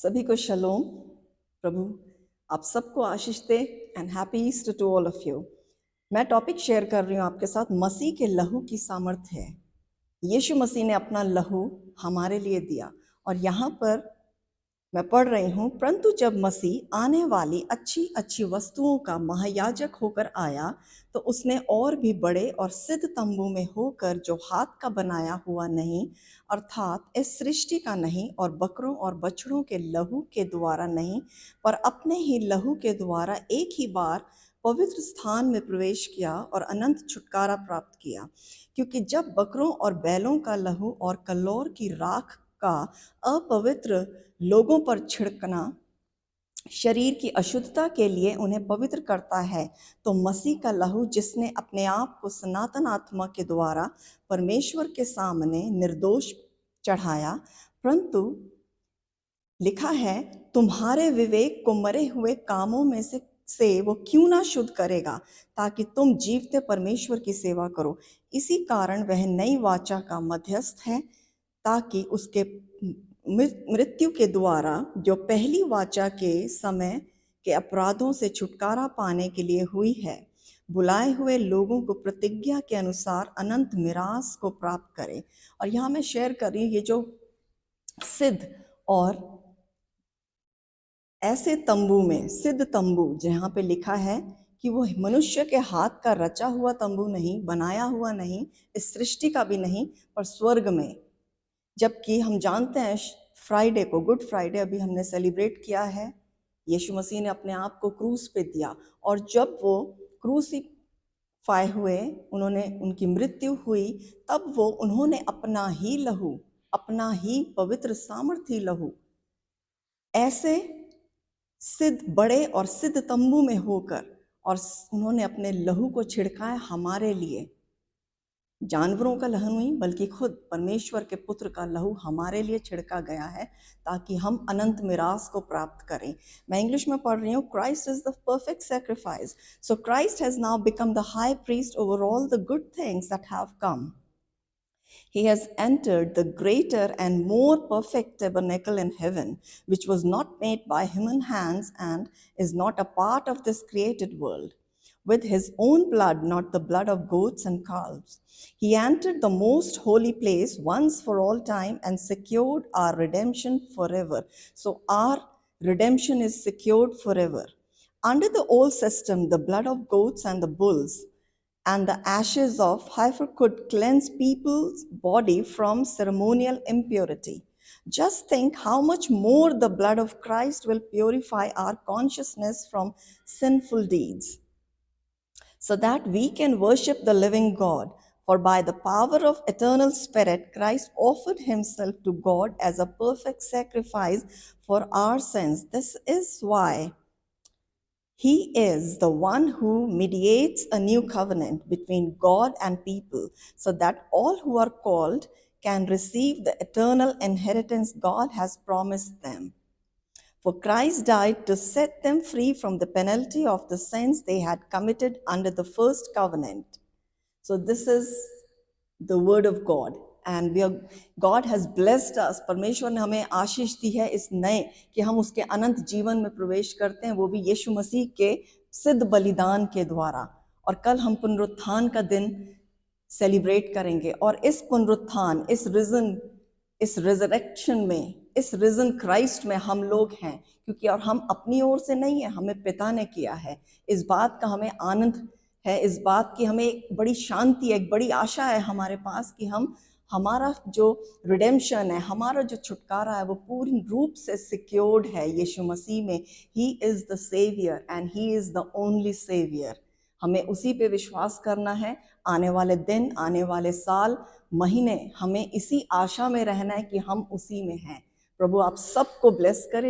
सभी को शलोम। प्रभु आप सबको आशीष दे and happy Easter to all of you. मैं टॉपिक शेयर कर रही हूँ आपके साथ, मसीह के लहू की सामर्थ्य है। यीशु मसीह ने अपना लहू हमारे लिए दिया और यहाँ पर मैं पढ़ रही हूँ, परंतु जब मसीह आने वाली अच्छी अच्छी वस्तुओं का महायाजक होकर आया तो उसने और भी बड़े और सिद्ध तंबू में होकर, जो हाथ का बनाया हुआ नहीं अर्थात इस सृष्टि का नहीं और बकरों और बछड़ों के लहू के द्वारा नहीं, पर अपने ही लहू के द्वारा एक ही बार पवित्र स्थान में प्रवेश किया और अनंत छुटकारा प्राप्त किया। क्योंकि जब बकरों और बैलों का लहू और कल्लौर की राख का अपवित्र लोगों पर छिड़कना शरीर की अशुद्धता के लिए उन्हें पवित्र करता है, तो मसीह का लहू, जिसने अपने आप को सनातन आत्मा के द्वारा परमेश्वर के सामने निर्दोष चढ़ाया, परंतु लिखा है, तुम्हारे विवेक को मरे हुए कामों में से वो क्यों ना शुद्ध करेगा, ताकि तुम जीवते परमेश्वर की सेवा करो। इसी कारण वह नई वाचा का मध्यस्थ है, ताकि उसके मृत्यु के द्वारा, जो पहली वाचा के समय के अपराधों से छुटकारा पाने के लिए हुई है, बुलाए हुए लोगों को प्रतिज्ञा के अनुसार अनंत मिरास को प्राप्त करे। और यहाँ मैं शेयर कर रही हूँ, ये जो सिद्ध और ऐसे तंबू में, सिद्ध तंबू जहाँ पे लिखा है कि वो मनुष्य के हाथ का रचा हुआ तंबू नहीं, बनाया हुआ नहीं, इस सृष्टि का भी नहीं, पर स्वर्ग में। जबकि हम जानते हैं फ्राइडे को, गुड फ्राइडे अभी हमने सेलिब्रेट किया है, यीशु मसीह ने अपने आप को क्रूस पे दिया, और जब वो क्रूसीफाई हुए, उनकी मृत्यु हुई, तब उन्होंने अपना ही लहू, अपना ही पवित्र सामर्थी लहू ऐसे सिद्ध बड़े और सिद्ध तंबू में होकर, और उन्होंने अपने लहू को छिड़काया हमारे लिए। जानवरों का लहू नहीं, बल्कि खुद परमेश्वर के पुत्र का लहू हमारे लिए छिड़का गया है, ताकि हम अनंत मिरास को प्राप्त करें। मैं इंग्लिश में पढ़ रही हूँ। Christ is the perfect sacrifice, so Christ has now become the high priest over all the good things that have come. He has entered the greater and more perfect tabernacle in heaven, which was not made by human hands and is not a part of this created world. With his own blood, not the blood of goats and calves, he entered the most holy place once for all time and secured our redemption forever. So our redemption is secured forever. Under the old system, the blood of goats and the bulls and the ashes of heifer could cleanse people's body from ceremonial impurity. Just think how much more the blood of Christ will purify our consciousness from sinful deeds, so that we can worship the living God. For by the power of eternal Spirit, Christ offered himself to God as a perfect sacrifice for our sins. This is why he is the one who mediates a new covenant between God and people, so that all who are called can receive the eternal inheritance God has promised them. For Christ died to set them free from the penalty of the sins they had committed under the first covenant. So this is the word of God. And God has blessed us. परमेश्वर ने हमें आशीष दी है इस नए, कि हम उसके अनंत जीवन में प्रवेश करते हैं, वो भी यीशु मसीह के सिद्ध बलिदान के द्वारा। और कल हम पुनरुत्थान का दिन सेलिब्रेट करेंगे, और इस पुनरुत्थान, इस रिजरेक्शन में, इस रिजन क्राइस्ट में हम लोग हैं, क्योंकि और हम अपनी ओर से नहीं है, हमें पिता ने किया है। इस बात का हमें आनंद है, इस बात की हमें एक बड़ी शांति, एक बड़ी आशा है हमारे पास, कि हमारा जो रिडेम्पशन है, हमारा जो छुटकारा है, वो पूर्ण रूप से सिक्योर्ड है यीशु मसीह में। He is the saviour and he is the only saviour. हमें उसी पे विश्वास करना है। आने वाले दिन, आने वाले साल, महीने, हमें इसी आशा में रहना है कि हम उसी में हैं। प्रभु आप सबको ब्लेस करें।